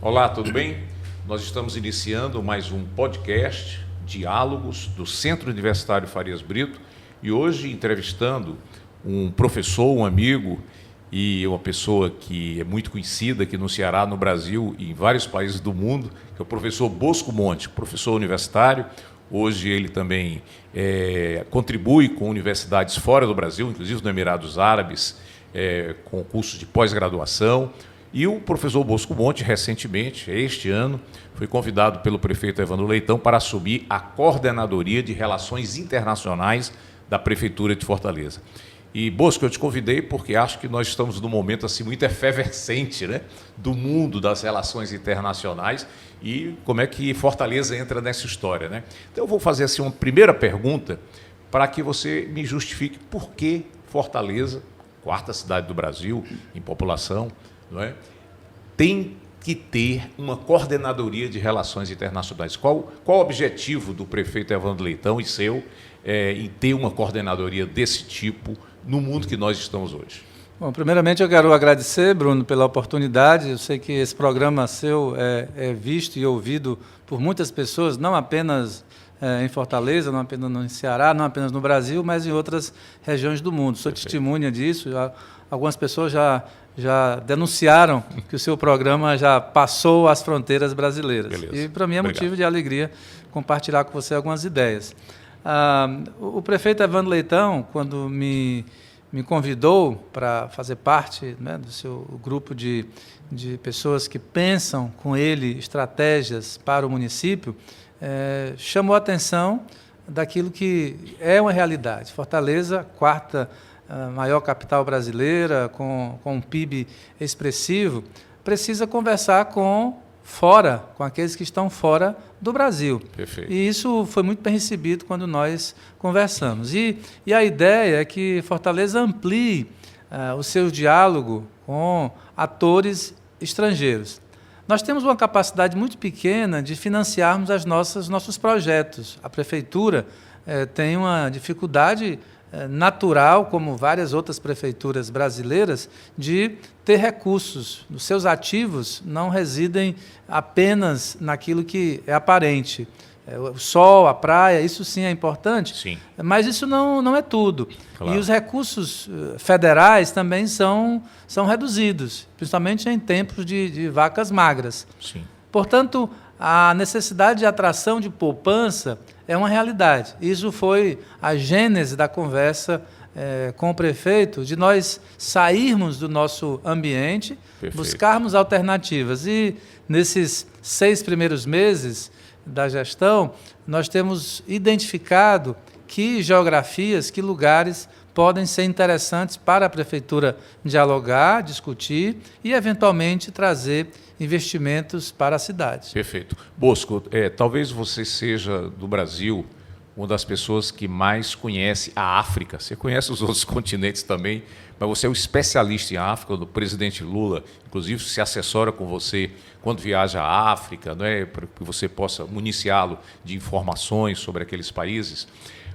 Olá, tudo bem? Nós estamos iniciando mais um podcast, Diálogos, do Centro Universitário Farias Brito, e hoje entrevistando um professor, um amigo e uma pessoa que é muito conhecida aqui no Ceará, no Brasil e em vários países do mundo, que é o professor Bosco Monte, professor universitário. Hoje ele também contribui com universidades fora do Brasil, inclusive no Emirados Árabes, com cursos de pós-graduação. E o professor Bosco Monte, recentemente, este ano, foi convidado pelo prefeito Evandro Leitão para assumir a coordenadoria de Relações Internacionais da Prefeitura de Fortaleza. E, Bosco, eu te convidei porque acho que nós estamos num momento assim, muito efervescente, né, do mundo das relações internacionais e como é que Fortaleza entra nessa história, né? Então, eu vou fazer assim, uma primeira pergunta para que você me justifique por que Fortaleza, quarta cidade do Brasil em população, não é, tem que ter uma coordenadoria de relações internacionais. Qual o objetivo do prefeito Evandro Leitão e seu em ter uma coordenadoria desse tipo no mundo que nós estamos hoje? Bom, primeiramente eu quero agradecer, Bruno, pela oportunidade. Eu sei que esse programa seu é visto e ouvido por muitas pessoas, não apenas em Fortaleza, não apenas no Ceará, não apenas no Brasil, mas em outras regiões do mundo. Sou testemunha disso. Algumas pessoas já denunciaram que o seu programa já passou as fronteiras brasileiras. Beleza. E, para mim, é motivo de alegria compartilhar com você algumas ideias. O prefeito Evandro Leitão, quando me convidou para fazer parte, né, do seu grupo de pessoas que pensam com ele estratégias para o município, chamou a atenção daquilo que é uma realidade. Fortaleza, quarta maior capital brasileira, com um PIB expressivo, precisa conversar com aqueles que estão fora do Brasil. Perfeito. E isso foi muito bem recebido quando nós conversamos. E a ideia é que Fortaleza amplie o seu diálogo com atores estrangeiros. Nós temos uma capacidade muito pequena de financiarmos nossos projetos. A prefeitura tem uma dificuldade natural, como várias outras prefeituras brasileiras, de ter recursos. Os seus ativos não residem apenas naquilo que é aparente. O sol, a praia, isso sim é importante, sim, mas isso não é tudo. Claro. E os recursos federais também são reduzidos, principalmente em tempos de vacas magras. Sim. Portanto, a necessidade de atração de poupança é uma realidade. Isso foi a gênese da conversa com o prefeito, de nós sairmos do nosso ambiente, perfeito, buscarmos alternativas. E nesses 6 primeiros meses da gestão, nós temos identificado que geografias, que lugares podem ser interessantes para a prefeitura dialogar, discutir e, eventualmente, trazer investimentos para a cidade. Perfeito. Bosco, talvez você seja, do Brasil, uma das pessoas que mais conhece a África. Você conhece os outros continentes também, mas você é um especialista em África. O presidente Lula, inclusive, se assessora com você quando viaja à África, não é, para que você possa municiá-lo de informações sobre aqueles países.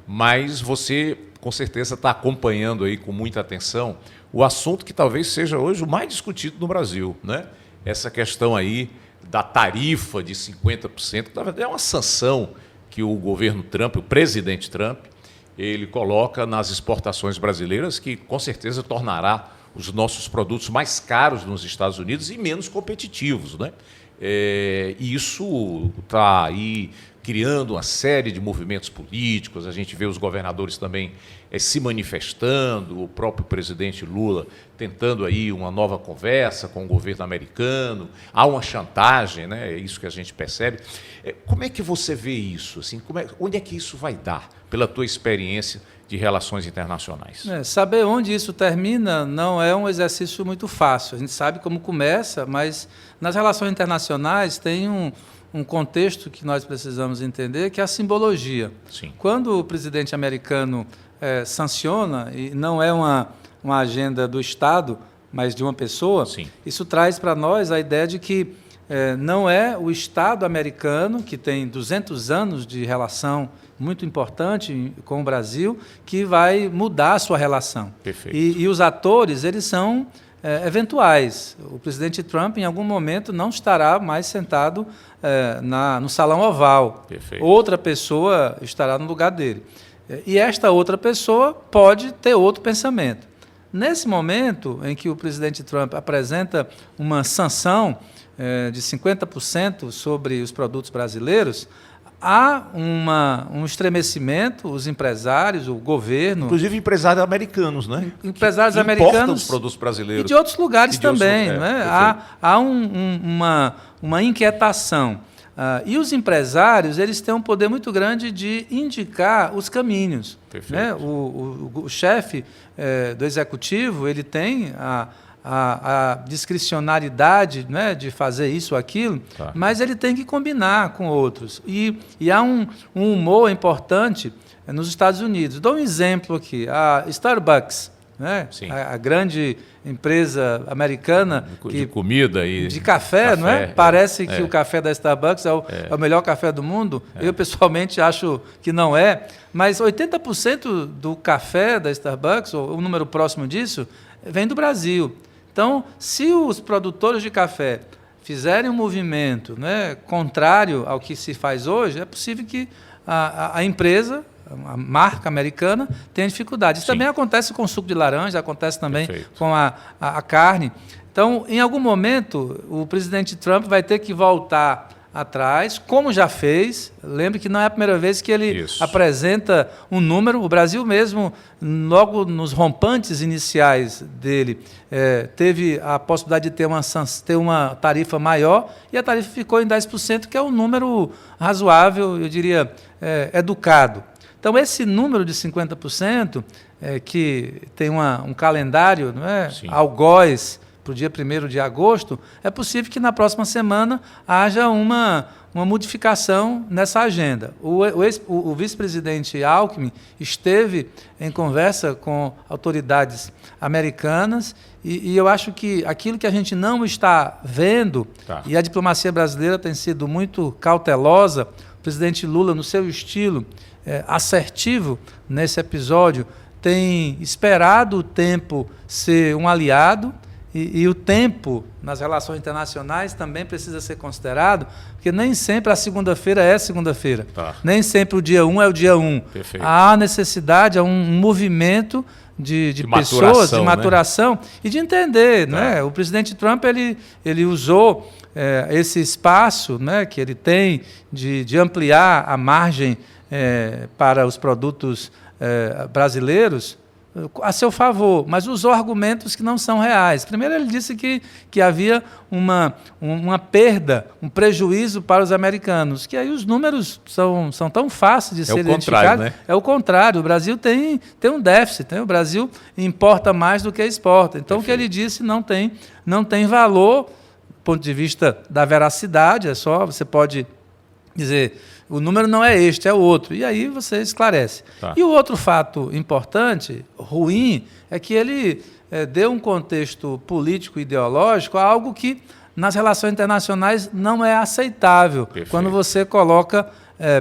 Mas você, com certeza, está acompanhando aí com muita atenção o assunto que talvez seja hoje o mais discutido no Brasil, né? Essa questão aí da tarifa de 50%, que na verdade é uma sanção que o governo Trump, o presidente Trump, ele coloca nas exportações brasileiras, que com certeza tornará os nossos produtos mais caros nos Estados Unidos e menos competitivos, né? E isso está aí criando uma série de movimentos políticos. A gente vê os governadores também se manifestando, o próprio presidente Lula tentando aí uma nova conversa com o governo americano. Há uma chantagem, né? É isso que a gente percebe. Como é que você vê isso? Assim, onde é que isso vai dar, pela tua experiência de relações internacionais? Saber onde isso termina não é um exercício muito fácil. A gente sabe como começa, mas nas relações internacionais tem um contexto que nós precisamos entender, que é a simbologia. Sim. Quando o presidente americano sanciona, e não é uma agenda do Estado, mas de uma pessoa, sim, isso traz para nós a ideia de que não é o Estado americano, que tem 200 anos de relação muito importante com o Brasil, que vai mudar a sua relação. Perfeito. E os atores, eles são eventuais. O presidente Trump, em algum momento, não estará mais sentado no Salão Oval. Perfeito. Outra pessoa estará no lugar dele. E esta outra pessoa pode ter outro pensamento. Nesse momento em que o presidente Trump apresenta uma sanção de 50% sobre os produtos brasileiros, há um estremecimento, os empresários, o governo... Inclusive empresários americanos, né? Empresários que americanos... importam os produtos brasileiros. E de outros lugares também. Né? Há uma inquietação. E os empresários, eles têm um poder muito grande de indicar os caminhos. Né? O chefe do executivo, ele tem a discricionariedade, né, de fazer isso ou aquilo, mas ele tem que combinar com outros. E há um humor importante nos Estados Unidos. Dou um exemplo aqui. A Starbucks, né, a grande empresa americana de comida e de café, não é? Parece que o café da Starbucks é o melhor café do mundo. Eu, pessoalmente, acho que não é. Mas 80% do café da Starbucks, ou um número próximo disso, vem do Brasil. Então, se os produtores de café fizerem um movimento, né, contrário ao que se faz hoje, é possível que a empresa, a marca americana, tenha dificuldade. Isso também acontece com o suco de laranja, acontece também com a carne. Então, em algum momento, o presidente Trump vai ter que voltar atrás, como já fez. Lembre que não é a primeira vez que ele apresenta um número. O Brasil mesmo, logo nos rompantes iniciais dele, teve a possibilidade de ter uma tarifa maior, e a tarifa ficou em 10%, que é um número razoável, eu diria, educado. Então, esse número de 50%, que tem um calendário, não é? Algoz, para o dia 1º de agosto, é possível que na próxima semana haja uma modificação nessa agenda. O vice-presidente Alckmin esteve em conversa com autoridades americanas e eu acho que aquilo que a gente não está vendo, e a diplomacia brasileira tem sido muito cautelosa, o presidente Lula, no seu estilo assertivo nesse episódio, tem esperado o tempo ser um aliado. E o tempo nas relações internacionais também precisa ser considerado, porque nem sempre a segunda-feira é segunda-feira. Nem sempre o dia 1 é o dia 1. Perfeito. Há necessidade, há um movimento de pessoas, de maturação, né? E de entender. Né? O presidente Trump ele usou esse espaço, né, que ele tem de ampliar a margem para os produtos brasileiros a seu favor, mas usou argumentos que não são reais. Primeiro, ele disse que havia uma perda, um prejuízo para os americanos, que aí os números são tão fáceis de ser identificados. Né? É o contrário, o Brasil tem um déficit, né? O Brasil importa mais do que exporta. Então, o que ele disse não tem valor, do ponto de vista da veracidade, você pode dizer... O número não é este, é o outro. E aí você esclarece. E o outro fato importante, ruim, é que ele deu um contexto político e ideológico a algo que, nas relações internacionais, não é aceitável. Perfeito. Quando você coloca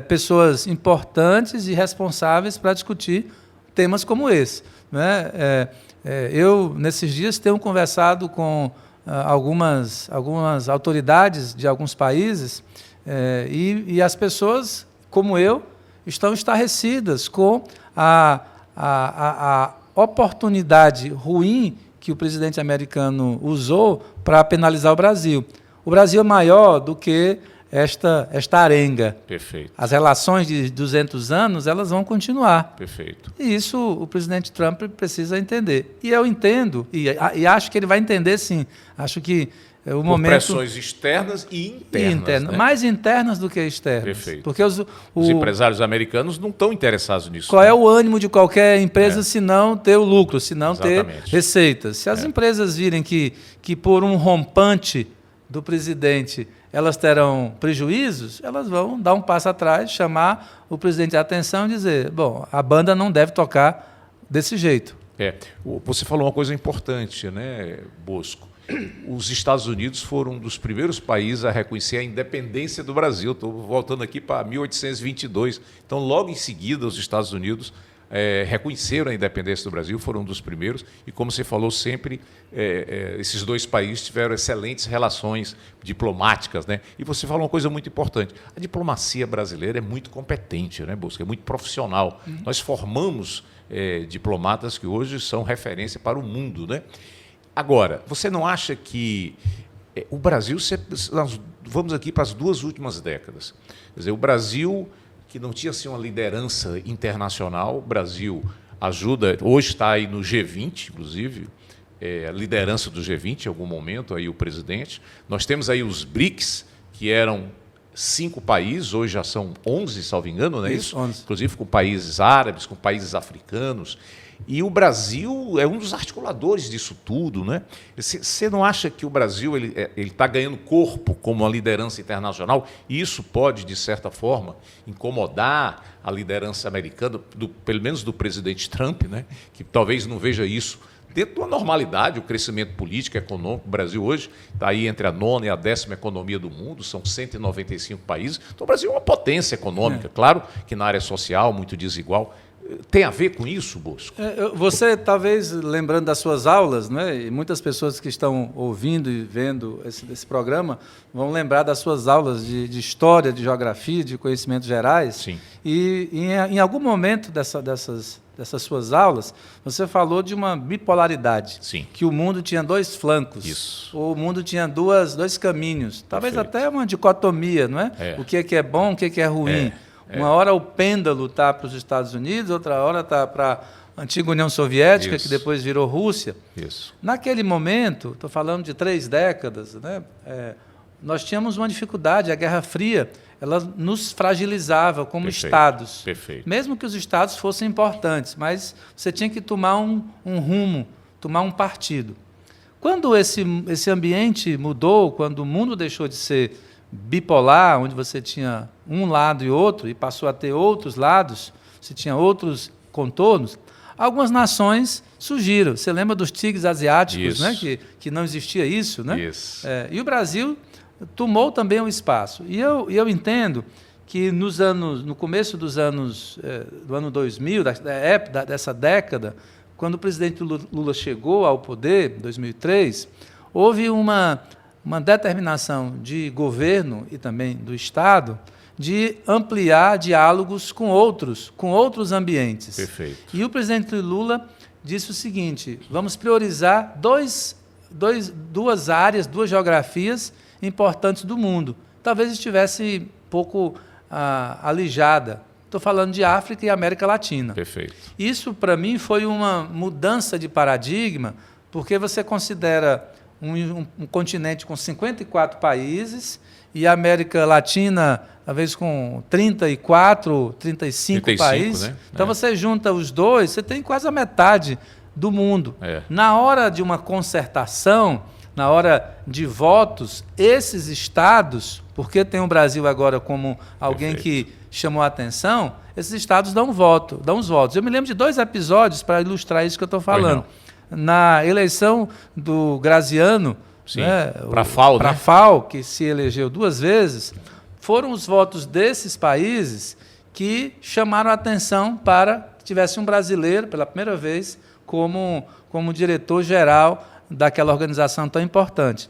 pessoas importantes e responsáveis para discutir temas como esse. Né? Eu, nesses dias, tenho conversado com algumas autoridades de alguns países. E as pessoas, como eu, estão estarrecidas com a oportunidade ruim que o presidente americano usou para penalizar o Brasil. O Brasil é maior do que esta arenga. Perfeito. As relações de 200 anos, elas vão continuar. Perfeito. E isso o presidente Trump precisa entender. E eu entendo, e acho que ele vai entender sim. Acho que o momento... pressões externas e internas. Né? Mais internas do que externas. Perfeito. Porque os empresários americanos não estão interessados nisso. Qual é o ânimo de qualquer empresa se não ter o lucro, se não ter receitas? Se as empresas virem que por um rompante do presidente elas terão prejuízos, elas vão dar um passo atrás, chamar o presidente de atenção e dizer, bom, a banda não deve tocar desse jeito. Você falou uma coisa importante, né, Bosco? os Estados Unidos foram um dos primeiros países a reconhecer a independência do Brasil. Estou voltando aqui para 1822. Então, logo em seguida, os Estados Unidos reconheceram a independência do Brasil, foram um dos primeiros, e como você falou sempre, esses dois países tiveram excelentes relações diplomáticas, né? E você falou uma coisa muito importante, a diplomacia brasileira é muito competente, né, Bosco? É muito profissional. Nós formamos diplomatas que hoje são referência para o mundo, né? Agora, você não acha que o Brasil, nós vamos aqui para as 2 últimas décadas, quer dizer, o Brasil, que não tinha assim, uma liderança internacional, o Brasil ajuda, hoje está aí no G20, inclusive, a liderança do G20 em algum momento, aí o presidente. Nós temos aí os BRICS, que eram 5 países, hoje já são 11, salvo engano, não é isso? 11. Inclusive com países árabes, com países africanos. E o Brasil é um dos articuladores disso tudo, né? Você não acha que o Brasil ele está ganhando corpo como uma liderança internacional? E isso pode, de certa forma, incomodar a liderança americana, pelo menos do presidente Trump, né? Que talvez não veja isso dentro da normalidade, o crescimento político e econômico. O Brasil hoje está aí entre a 9ª e a 10ª economia do mundo, são 195 países. Então o Brasil é uma potência econômica, claro que na área social, muito desigual. Tem a ver com isso, Bosco? Você, talvez, lembrando das suas aulas, né, e muitas pessoas que estão ouvindo e vendo esse programa vão lembrar das suas aulas de história, de geografia, de conhecimentos gerais. Sim. E em algum momento dessas suas aulas, você falou de uma bipolaridade. Sim. Que o mundo tinha 2 flancos. Isso. O mundo tinha 2 caminhos. Talvez Perfeito. até uma dicotomia, não é? O que é bom, o que é ruim. Uma hora o pêndulo está para os Estados Unidos, outra hora está para a antiga União Soviética, que depois virou Rússia. Isso. Naquele momento, estou falando de 3 décadas, né, nós tínhamos uma dificuldade, a Guerra Fria, ela nos fragilizava como Estados. Perfeito. Mesmo que os Estados fossem importantes, mas você tinha que tomar um rumo, tomar um partido. Quando esse ambiente mudou, quando o mundo deixou de ser bipolar, onde você tinha um lado e outro, e passou a ter outros lados, você tinha outros contornos, algumas nações surgiram. Você lembra dos tigres asiáticos, né? Que não existia isso, né? Isso. E o Brasil tomou também um espaço. E eu entendo que no começo dos anos, do ano 2000, dessa década, quando o presidente Lula chegou ao poder, em 2003, houve uma determinação de governo e também do Estado de ampliar diálogos com outros ambientes. Perfeito. E o presidente Lula disse o seguinte: vamos priorizar duas áreas, 2 geografias importantes do mundo. Talvez estivesse um pouco alijada. Estou falando de África e América Latina. Perfeito. Isso, para mim, foi uma mudança de paradigma, porque você considera um continente com 54 países e a América Latina, talvez com 35 países. Né? Então, você junta os 2, você tem quase a metade do mundo. Na hora de uma concertação, na hora de votos, esses estados, porque tem o Brasil agora como alguém que chamou a atenção, esses estados dão os votos. Eu me lembro de 2 episódios para ilustrar isso que eu estou falando. Na eleição do Graziano, né, para a FAO, que se elegeu 2 vezes, foram os votos desses países que chamaram a atenção para que tivesse um brasileiro, pela primeira vez, como diretor-geral daquela organização tão importante.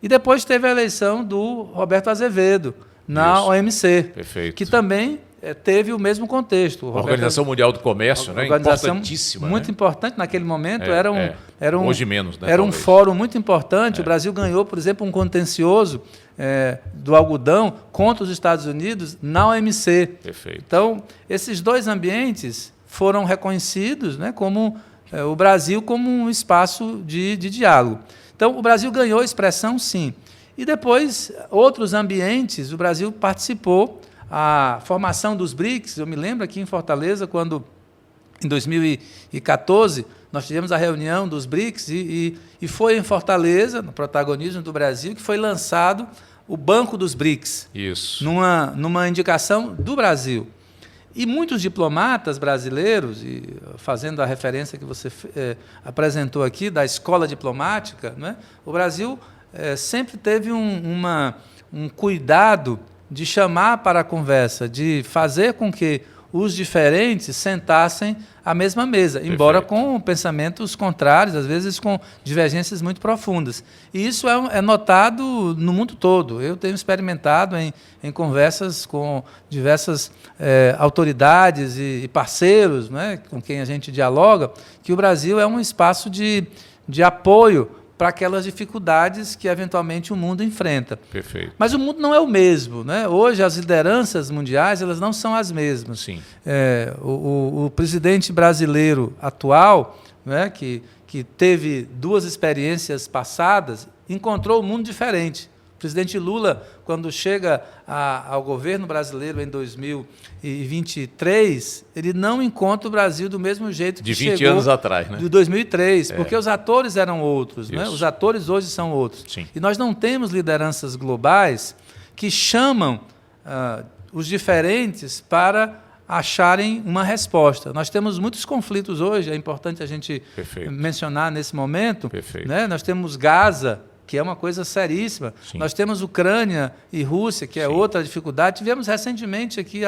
E depois teve a eleição do Roberto Azevedo, na OMC, que também teve o mesmo contexto. A Organização Mundial do Comércio, né? Importantíssima. Muito importante naquele momento. Hoje menos, né? Era um fórum muito importante. O Brasil ganhou, por exemplo, um contencioso do algodão contra os Estados Unidos na OMC. Perfeito. Então, esses 2 ambientes foram reconhecidos, né, como o Brasil como um espaço de diálogo. Então, o Brasil ganhou expressão, sim. E depois, outros ambientes, o Brasil participou. A formação dos BRICS, eu me lembro aqui em Fortaleza, quando, em 2014, nós tivemos a reunião dos BRICS e foi em Fortaleza, no protagonismo do Brasil, que foi lançado o Banco dos BRICS. Isso. Numa indicação do Brasil. E muitos diplomatas brasileiros, e fazendo a referência que você apresentou aqui da escola diplomática, né, o Brasil sempre teve um cuidado de chamar para a conversa, de fazer com que os diferentes sentassem à mesma mesa, embora com pensamentos contrários, às vezes com divergências muito profundas. E isso é notado no mundo todo. Eu tenho experimentado em conversas com diversas autoridades e parceiros, né, com quem a gente dialoga, que o Brasil é um espaço de apoio para aquelas dificuldades que, eventualmente, o mundo enfrenta. Perfeito. Mas o mundo não é o mesmo, né? Hoje, as lideranças mundiais elas não são as mesmas. Sim. O presidente brasileiro atual, né, que teve 2 experiências passadas, encontrou um mundo diferente. O presidente Lula, quando chega ao governo brasileiro em 2023, ele não encontra o Brasil do mesmo jeito que chegou... De 20 anos atrás, né? De 2003, porque os atores eram outros, né? Os atores hoje são outros. Sim. E nós não temos lideranças globais que chamam os diferentes para acharem uma resposta. Nós temos muitos conflitos hoje, é importante a gente mencionar nesse momento. Né? Nós temos Gaza, que é uma coisa seríssima. Sim. Nós temos Ucrânia e Rússia, que é outra dificuldade. Tivemos recentemente aqui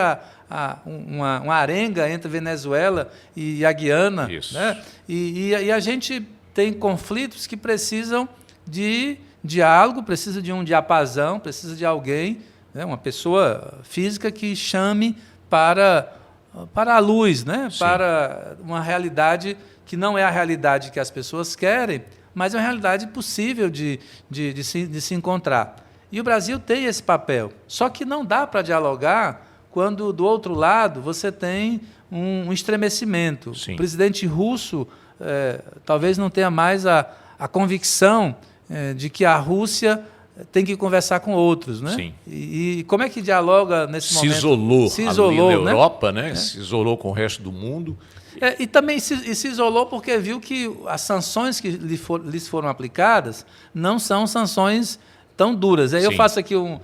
uma arenga entre Venezuela e a Guiana. Né? E a gente tem conflitos que precisam de diálogo, precisa de um diapasão, precisa de alguém, né? Uma pessoa física que chame para a luz, né? Para uma realidade que não é a realidade que as pessoas querem, mas é uma realidade possível de se encontrar. E o Brasil tem esse papel. Só que não dá para dialogar quando, do outro lado, você tem um estremecimento. Sim. O presidente russo talvez não tenha mais a convicção de que a Rússia tem que conversar com outros. Né? Sim. E como é que dialoga nesse momento? Se isolou ali na Europa, né? Se isolou com o resto do mundo. E também se isolou porque viu que as sanções que lhes foram aplicadas não são sanções tão duras. Aí eu faço aqui um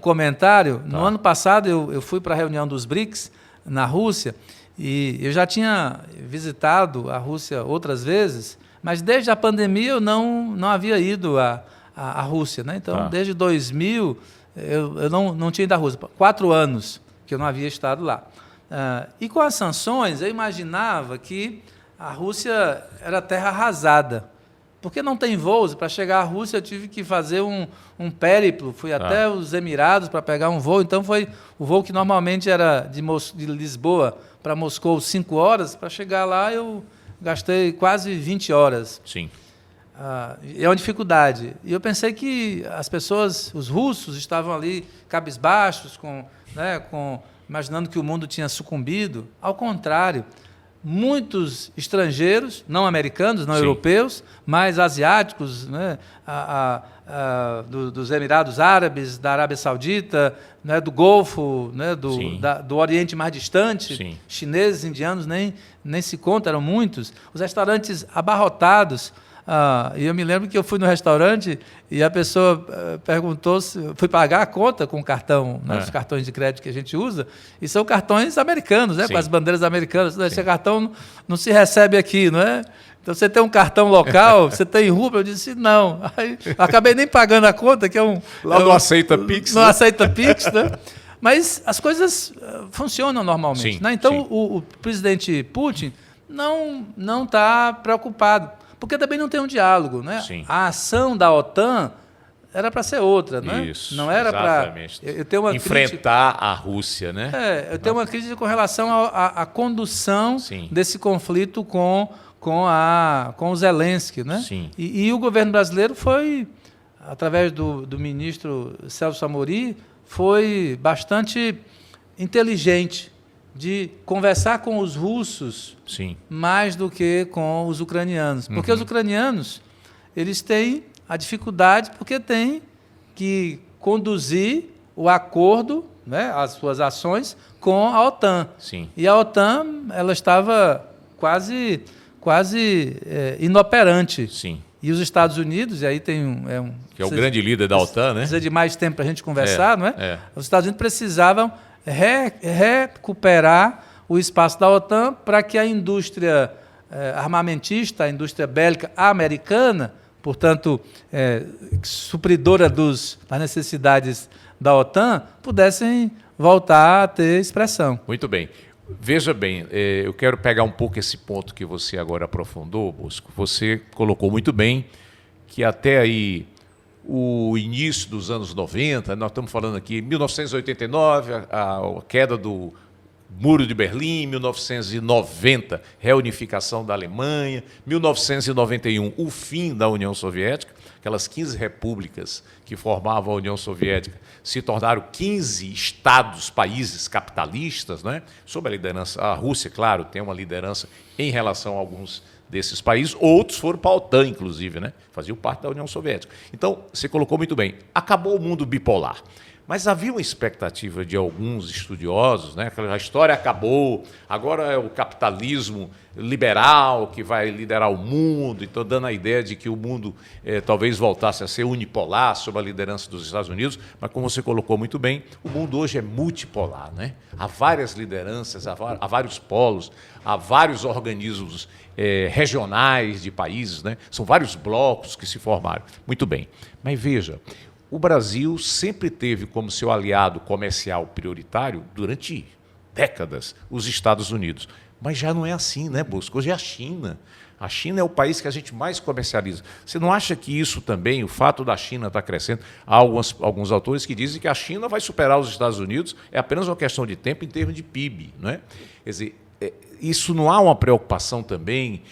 comentário. No ano passado, eu fui para a reunião dos BRICS, na Rússia, e eu já tinha visitado a Rússia outras vezes, mas desde a pandemia eu não havia ido à Rússia. Né? Então, desde 2000, eu não tinha ido à Rússia. 4 anos que eu não havia estado lá. E com as sanções, eu imaginava que a Rússia era terra arrasada, porque não tem voos. Para chegar à Rússia, eu tive que fazer um périplo, fui até os Emirados para pegar um voo, então foi o voo que normalmente era de Lisboa para Moscou 5 horas, para chegar lá eu gastei quase 20 horas. Sim. É uma dificuldade. E eu pensei que as pessoas, os russos, estavam ali cabisbaixos, imaginando que o mundo tinha sucumbido. Ao contrário, muitos estrangeiros, não americanos, não europeus, mas asiáticos, né, dos Emirados Árabes, da Arábia Saudita, né, do Golfo, né, do Oriente mais distante, chineses, indianos, nem se conta, eram muitos. Os restaurantes abarrotados. E eu me lembro que eu fui no restaurante e a pessoa perguntou se fui pagar a conta com o cartão, né, os cartões de crédito que a gente usa, e são cartões americanos, né, com as bandeiras americanas. Esse cartão não se recebe aqui, não é? Então você tem um cartão local, você tem rublo? Eu disse não. Aí, acabei nem pagando a conta, que lá não aceita Pix. Não aceita Pix, né? Mas as coisas funcionam normalmente. Né? Então o presidente Putin não está preocupado. Porque também não tem um diálogo. Né? A ação da OTAN era para ser outra. Né? Isso, não era para enfrentar a Rússia. Né? Eu tenho uma crítica com relação à condução desse conflito com o Zelensky. Né? E o governo brasileiro foi, através do ministro Celso Amorim, foi bastante inteligente de conversar com os russos mais do que com os ucranianos. Porque os ucranianos eles têm a dificuldade porque têm que conduzir o acordo, né, as suas ações, com a OTAN. E a OTAN ela estava quase inoperante. E os Estados Unidos, e aí tem que é o grande líder da OTAN, né? Precisa de mais tempo para a gente conversar, não é? Os Estados Unidos precisavam recuperar o espaço da OTAN para que a indústria armamentista, a indústria bélica americana, portanto, supridora das necessidades da OTAN, pudessem voltar a ter expressão. Muito bem. Veja bem, eu quero pegar um pouco esse ponto que você agora aprofundou, Bosco. Você colocou muito bem que até aí o início dos anos 90, nós estamos falando aqui 1989, a queda do Muro de Berlim, 1990, reunificação da Alemanha, 1991, o fim da União Soviética, aquelas 15 repúblicas que formavam a União Soviética se tornaram 15 estados, países capitalistas, né? Sob a liderança, a Rússia, claro, tem uma liderança em relação a alguns desses países, outros foram para a OTAN, inclusive, né? Faziam parte da União Soviética. Então, você colocou muito bem, acabou o mundo bipolar. Mas havia uma expectativa de alguns estudiosos, né? A história acabou, agora é o capitalismo liberal que vai liderar o mundo, então dando a ideia de que o mundo talvez voltasse a ser unipolar sob a liderança dos Estados Unidos, mas como você colocou muito bem, o mundo hoje é multipolar, né? Há várias lideranças, há vários polos, há vários organismos regionais de países, né? São vários blocos que se formaram. Muito bem, mas veja, o Brasil sempre teve como seu aliado comercial prioritário, durante décadas, os Estados Unidos. Mas já não é assim, né, Bosco? Hoje é a China. A China é o país que a gente mais comercializa. Você não acha que isso também, o fato da China estar crescendo, há alguns autores que dizem que a China vai superar os Estados Unidos, é apenas uma questão de tempo em termos de PIB, não é? Quer dizer, isso não há uma preocupação também,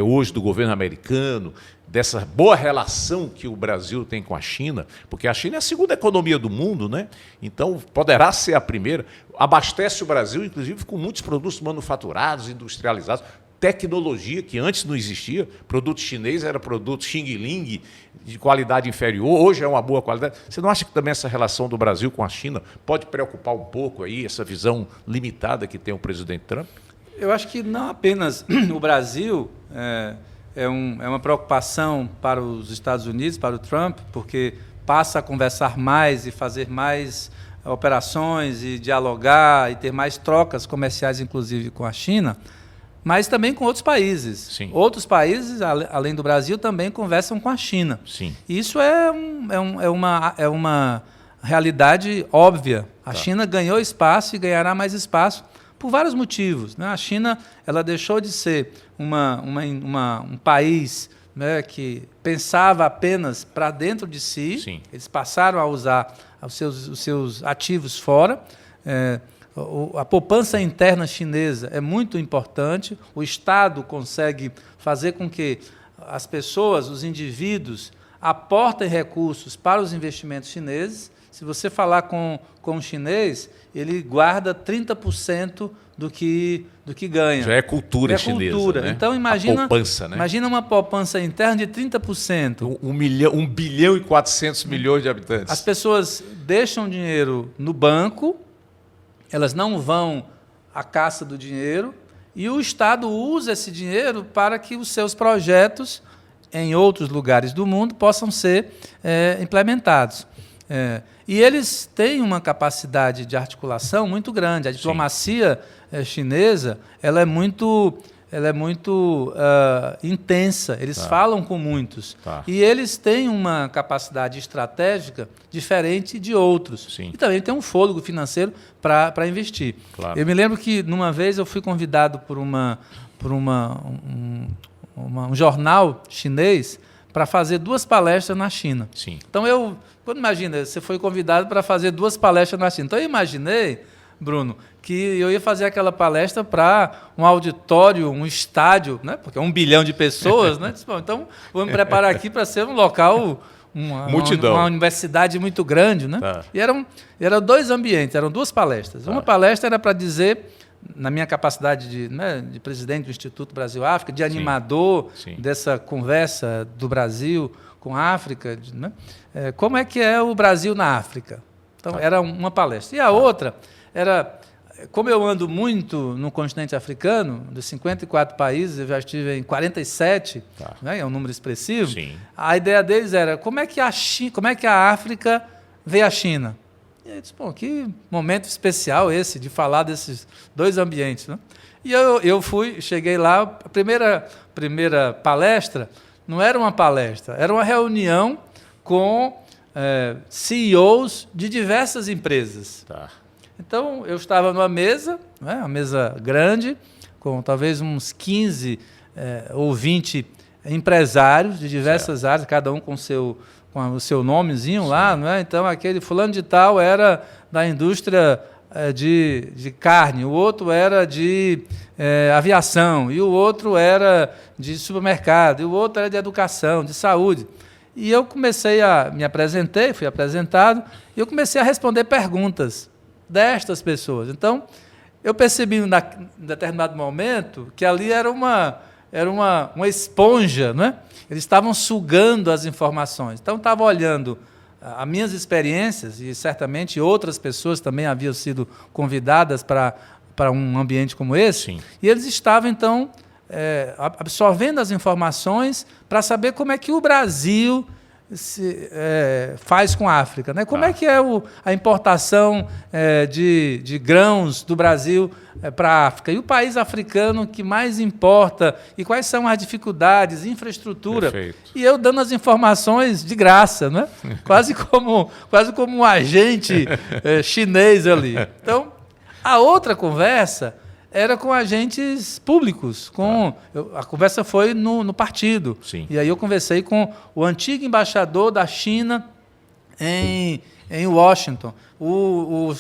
hoje, do governo americano, dessa boa relação que o Brasil tem com a China, porque a China é a segunda economia do mundo, né? Então poderá ser a primeira, abastece o Brasil, inclusive, com muitos produtos manufaturados, industrializados, tecnologia que antes não existia, produto chinês era produto xing-ling, de qualidade inferior, hoje é uma boa qualidade. Você não acha que também essa relação do Brasil com a China pode preocupar um pouco aí, essa visão limitada que tem o presidente Trump? Eu acho que não apenas o Brasil é uma preocupação para os Estados Unidos, para o Trump, porque passa a conversar mais e fazer mais operações e dialogar e ter mais trocas comerciais, inclusive com a China, mas também com outros países. Sim. Outros países, além do Brasil, também conversam com a China. Sim. Isso é uma realidade óbvia. A China ganhou espaço e ganhará mais espaço por vários motivos, né? A China ela deixou de ser um país, né, que pensava apenas para dentro de si. Sim. Eles passaram a usar os seus ativos fora. A poupança interna chinesa é muito importante. O Estado consegue fazer com que as pessoas, os indivíduos, aportem recursos para os investimentos chineses. Se você falar com um chinês, ele guarda 30% do que ganha. Já é cultura chinesa. Cultura. Né? Então, imagina, poupança, né? Imagina uma poupança interna de 30%. 1 bilhão e 400 milhões de habitantes. As pessoas deixam dinheiro no banco, elas não vão à caça do dinheiro, e o Estado usa esse dinheiro para que os seus projetos em outros lugares do mundo possam ser implementados. E eles têm uma capacidade de articulação muito grande. A diplomacia chinesa ela é muito intensa. Eles falam com muitos. Tá. E eles têm uma capacidade estratégica diferente de outros. Sim. E também tem um fôlego financeiro para investir. Claro. Eu me lembro que, numa vez, eu fui convidado por um jornal chinês para fazer 2 palestras na China. Sim. Então, quando imagina, você foi convidado para fazer 2 palestras na China. Então, eu imaginei, Bruno, que eu ia fazer aquela palestra para um auditório, um estádio, né? Porque é 1 bilhão de pessoas, né? Bom, então, vou me preparar aqui para ser um local, uma universidade muito grande, né? Tá. E eram 2 ambientes, eram 2 palestras. Tá. Uma palestra era para dizer, na minha capacidade de presidente do Instituto Brasil-África, de animador Sim. dessa conversa do Brasil com a África, né? Como é que é o Brasil na África. Então, era uma palestra. E a outra era, como eu ando muito no continente africano, dos 54 países, eu já estive em 47, né? É um número expressivo. Sim. A ideia deles era como é que a África vê a China. E aí eu disse, pô, que momento especial esse de falar desses dois ambientes, né? E eu cheguei lá, a primeira palestra não era uma palestra, era uma reunião com CEOs de diversas empresas. Tá. Então, eu estava numa mesa, né, uma mesa grande, com talvez uns 15 ou 20 empresários de diversas áreas, cada um com o seu nomezinho. Sim. Lá. Né? Então, aquele fulano de tal era da indústria de carne, o outro era de aviação, e o outro era de supermercado, e o outro era de educação, de saúde. E eu fui apresentado, e eu comecei a responder perguntas destas pessoas. Então, eu percebi em determinado momento que ali era uma esponja, né? Eles estavam sugando as informações. Então, eu estava olhando as minhas experiências, e certamente outras pessoas também haviam sido convidadas para um ambiente como esse. Sim. E eles estavam, então, absorvendo as informações para saber como é que o Brasil faz com a África, né? Como é que é a importação de grãos do Brasil para a África? E o país africano que mais importa? E quais são as dificuldades, infraestrutura? Perfeito. E eu dando as informações de graça, né? quase como um agente chinês ali. Então, a outra conversa era com agentes públicos. A conversa foi no partido. Sim. E aí eu conversei com o antigo embaixador da China em Washington, o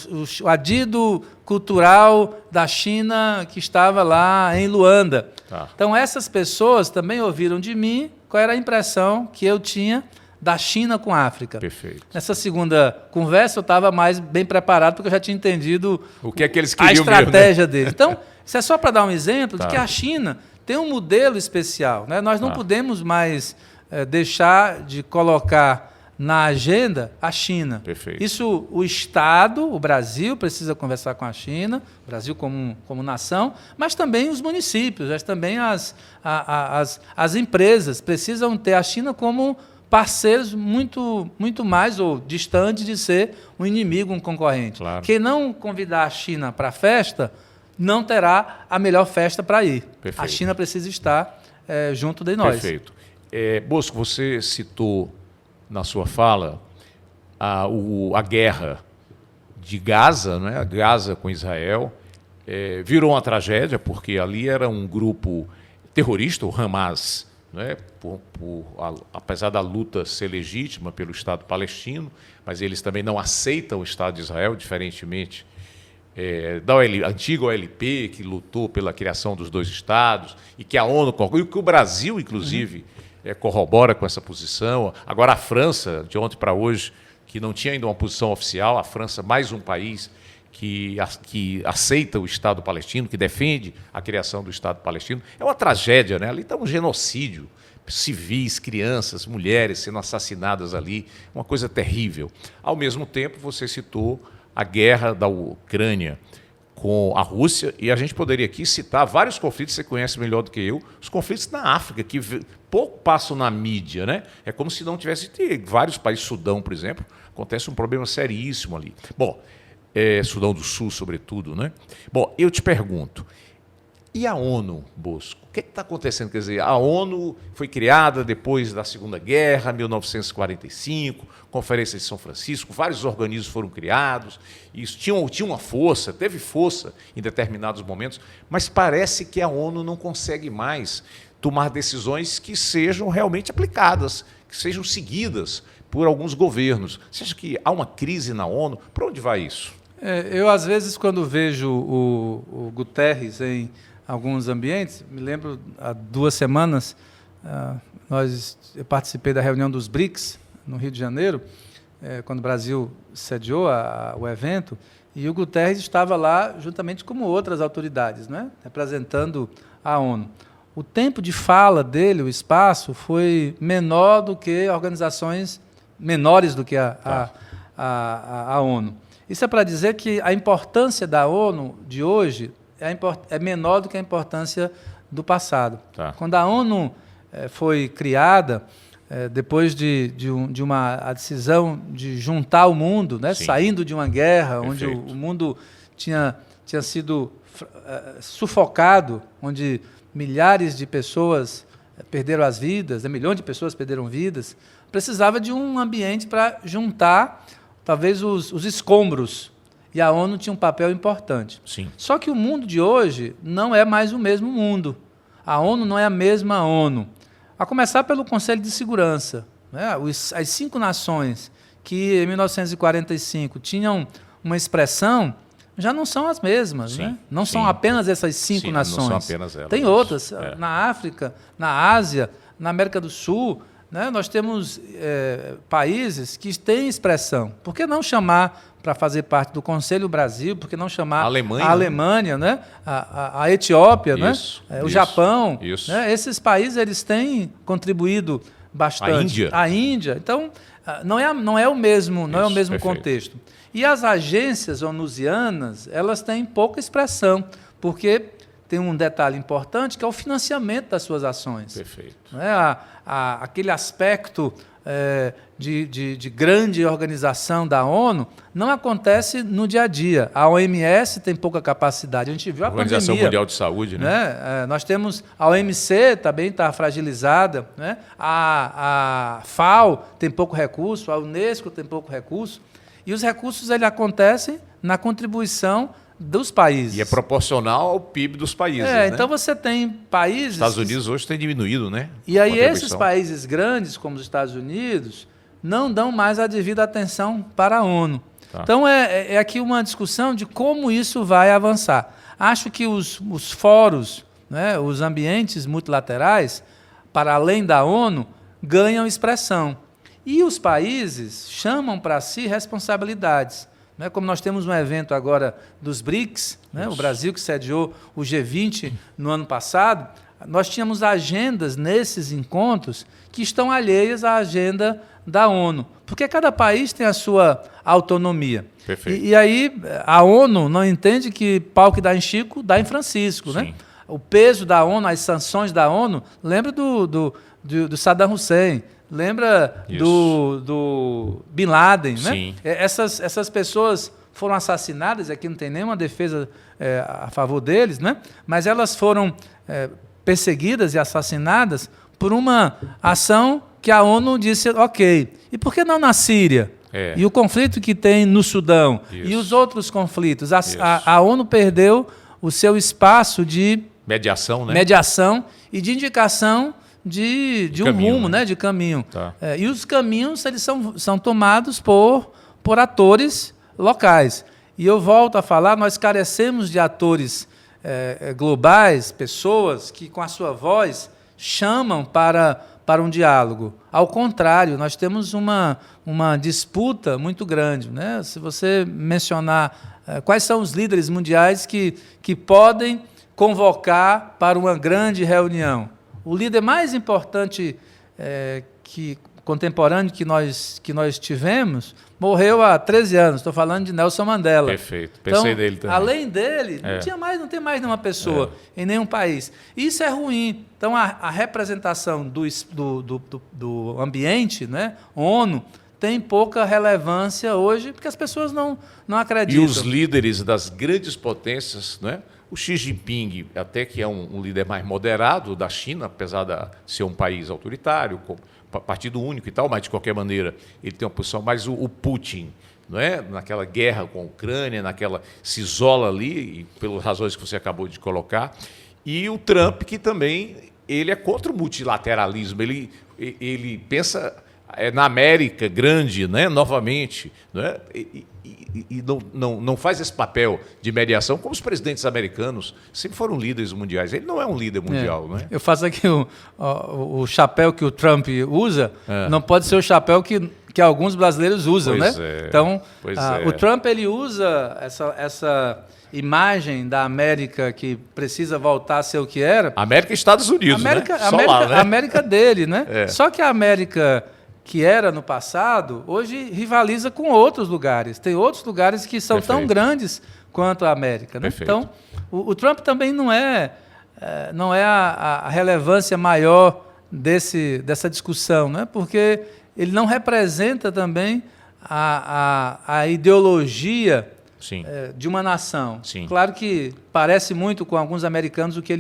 adido cultural da China que estava lá em Luanda. Tá. Então, essas pessoas também ouviram de mim qual era a impressão que eu tinha da China com a África. Perfeito. Nessa segunda conversa, eu estava mais bem preparado, porque eu já tinha entendido o que é que eles queriam, a estratégia mesmo, né? Deles. Então, isso é só para dar um exemplo de que a China tem um modelo especial. Né? Nós não podemos mais deixar de colocar na agenda a China. Perfeito. Isso, o Estado, o Brasil, precisa conversar com a China, o Brasil como nação, mas também os municípios, mas também as empresas precisam ter a China como parceiros muito mais ou distantes de ser um inimigo, um concorrente. Claro. Quem não convidar a China para a festa não terá a melhor festa para ir. Perfeito. A China precisa estar junto de nós. Perfeito. Bosco, você citou na sua fala a guerra de Gaza, né? A Gaza com Israel, virou uma tragédia, porque ali era um grupo terrorista, o Hamas, né? Apesar da luta ser legítima pelo Estado palestino, mas eles também não aceitam o Estado de Israel, diferentemente da antiga OLP, que lutou pela criação dos dois Estados, e que a ONU, e que o Brasil, inclusive, corrobora com essa posição. Agora a França, de ontem para hoje, que não tinha ainda uma posição oficial, a França, mais um país que aceita o Estado palestino, que defende a criação do Estado palestino. É uma tragédia, né? Ali está um genocídio. Civis, crianças, mulheres sendo assassinadas ali, uma coisa terrível. Ao mesmo tempo, você citou a guerra da Ucrânia com a Rússia, e a gente poderia aqui citar vários conflitos, você conhece melhor do que eu, os conflitos na África, que pouco passam na mídia, né? É como se não tivesse vários países, Sudão, por exemplo, acontece um problema seríssimo ali. Bom, Sudão do Sul, sobretudo, né? Bom, eu te pergunto, e a ONU, Bosco? O que está acontecendo? Quer dizer, a ONU foi criada depois da Segunda Guerra, 1945, Conferência de São Francisco, vários organismos foram criados, isso tinha uma força, teve força em determinados momentos, mas parece que a ONU não consegue mais tomar decisões que sejam realmente aplicadas, que sejam seguidas por alguns governos. Você acha que há uma crise na ONU? Para onde vai isso? Eu, às vezes, quando vejo o Guterres em alguns ambientes, me lembro, há 2 semanas, eu participei da reunião dos BRICS, no Rio de Janeiro, quando o Brasil sediou o evento, e o Guterres estava lá juntamente com outras autoridades, né, representando a ONU. O tempo de fala dele, o espaço, foi menor do que organizações menores do que a ONU. Isso é para dizer que a importância da ONU de hoje é menor do que a importância do passado. Tá. Quando a ONU foi criada, depois de uma decisão de juntar o mundo, né, saindo de uma guerra, onde o mundo tinha sido sufocado, onde milhares de pessoas perderam as vidas, milhões de pessoas perderam vidas, precisava de um ambiente para juntar, talvez, os escombros. E a ONU tinha um papel importante. Sim. Só que o mundo de hoje não é mais o mesmo mundo. A ONU não é a mesma ONU. A começar pelo Conselho de Segurança, né? As 5 nações que, em 1945, tinham uma expressão, já não são as mesmas. Né? Não são apenas essas 5 nações. Não são apenas elas. Tem outras. Na África, na Ásia, na América do Sul, né? Nós temos países que têm expressão. Por que não chamar para fazer parte do Conselho Brasil? Por que não chamar a Alemanha, né? a Etiópia, o Japão? Né? Esses países eles têm contribuído bastante. A Índia. Então, não é o mesmo contexto. E as agências onusianas, elas têm pouca expressão, porque tem um detalhe importante, que é o financiamento das suas ações. Perfeito. Aquele aspecto de grande organização da ONU não acontece no dia a dia. A OMS tem pouca capacidade. A gente viu a pandemia. Organização Mundial de Saúde, né? Nós temos a OMC também está fragilizada, né? A FAO tem pouco recurso, a Unesco tem pouco recurso, e os recursos eles acontecem na contribuição dos países. E é proporcional ao PIB dos países. Né? Então você tem países... Estados Unidos hoje tem diminuído, né? E aí esses países grandes, como os Estados Unidos, não dão mais a devida atenção para a ONU. Tá. Então é aqui uma discussão de como isso vai avançar. Acho que os fóruns, né, os ambientes multilaterais, para além da ONU, ganham expressão. E os países chamam para si responsabilidades. Como nós temos um evento agora dos BRICS, né? O Brasil que sediou o G20 no ano passado, nós tínhamos agendas nesses encontros que estão alheias à agenda da ONU, porque cada país tem a sua autonomia. Perfeito. E aí a ONU não entende que pau que dá em Chico, dá em Francisco. Né? O peso da ONU, as sanções da ONU, lembra do Saddam Hussein, lembra do Bin Laden, né? Essas pessoas foram assassinadas, aqui não tem nenhuma defesa a favor deles, né? Mas elas foram perseguidas e assassinadas por uma ação que a ONU disse, ok. E por que não na Síria? E o conflito que tem no Sudão? E os outros conflitos? A ONU perdeu o seu espaço de mediação, né? Mediação e de indicação de um caminho, rumo, né? De caminho. Tá. E os caminhos eles são tomados por atores locais. E eu volto a falar, nós carecemos de atores globais, pessoas que, com a sua voz, chamam para um diálogo. Ao contrário, nós temos uma disputa muito grande. Né? Se você mencionar quais são os líderes mundiais que podem convocar para uma grande reunião. O líder mais importante contemporâneo que nós tivemos morreu há 13 anos. Estou falando de Nelson Mandela. Perfeito. Pensei nele também. Além dele, não tem mais nenhuma pessoa em nenhum país. Isso é ruim. Então, a representação do ambiente, né, ONU, tem pouca relevância hoje, porque as pessoas não acreditam. E os líderes das grandes potências, né? O Xi Jinping, até que é um líder mais moderado da China, apesar de ser um país autoritário, com partido único e tal, mas, de qualquer maneira, ele tem uma posição. Mas o Putin, não é? Naquela guerra com a Ucrânia, se isola ali, e pelas razões que você acabou de colocar. E o Trump, que também ele é contra o multilateralismo, ele pensa na América grande, né? Novamente, não é? E não faz esse papel de mediação, como os presidentes americanos sempre foram líderes mundiais. Ele não é um líder mundial. Não é? Eu faço aqui o chapéu que o Trump usa, não pode ser o chapéu que alguns brasileiros usam. Pois né? Então, o Trump ele usa essa imagem da América que precisa voltar a ser o que era. América e Estados Unidos, América, né? A América dele, né? Só que a América que era no passado, hoje rivaliza com outros lugares. Tem outros lugares que são tão grandes quanto a América. Né? Então, o Trump também não é a relevância maior dessa discussão, né? Porque ele não representa também a ideologia de uma nação. Sim. Claro que parece muito com alguns americanos o que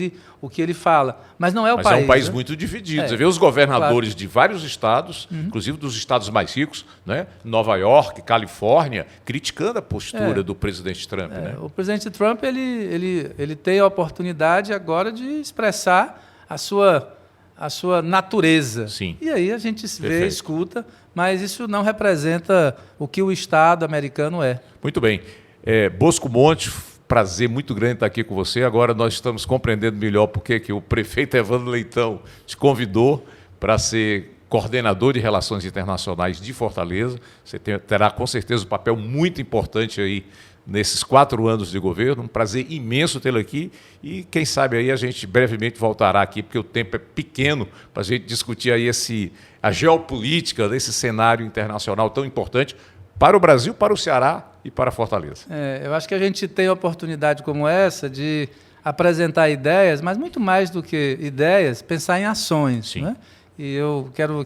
ele fala, mas não é o país. Mas é um país né? muito dividido. Você vê os governadores de vários estados, Uhum. inclusive dos estados mais ricos, né? Nova York, Califórnia, criticando a postura do presidente Trump. Né? O presidente Trump ele tem a oportunidade agora de expressar a sua natureza. Sim. E aí a gente vê, Perfeito. escuta, mas isso não representa o que o Estado americano é. Muito bem. Bosco Monte, prazer muito grande estar aqui com você. Agora nós estamos compreendendo melhor porque que o prefeito Evandro Leitão te convidou para ser coordenador de Relações Internacionais de Fortaleza. Você terá com certeza um papel muito importante aí nesses 4 anos de governo. Um prazer imenso tê-lo aqui e quem sabe aí a gente brevemente voltará aqui, porque o tempo é pequeno para a gente discutir aí a geopolítica desse cenário internacional tão importante para o Brasil, para o Ceará e para Fortaleza. Eu acho que a gente tem oportunidade como essa de apresentar ideias, mas muito mais do que ideias, pensar em ações. Sim. Né? E eu quero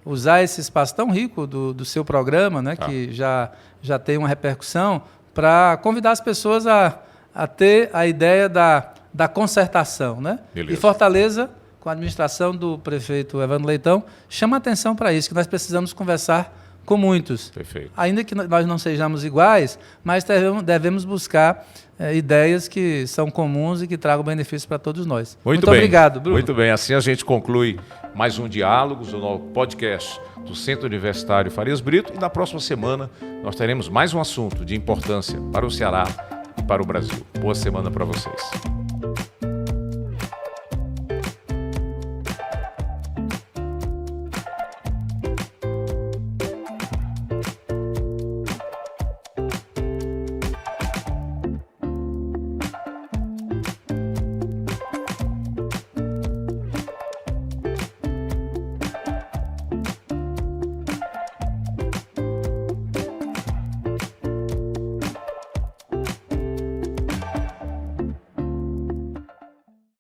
usar esse espaço tão rico do seu programa, né, que já tem uma repercussão, para convidar as pessoas a ter a ideia da concertação. Né? E Fortaleza, com a administração do prefeito Evandro Leitão, chama atenção para isso, que nós precisamos conversar com muitos. Perfeito. Ainda que nós não sejamos iguais, mas devemos buscar ideias que são comuns e que tragam benefícios para todos nós. Muito bem. Obrigado, Bruno. Muito bem. Assim a gente conclui mais um Diálogos, o novo podcast do Centro Universitário Farias Brito. E na próxima semana nós teremos mais um assunto de importância para o Ceará e para o Brasil. Boa semana para vocês.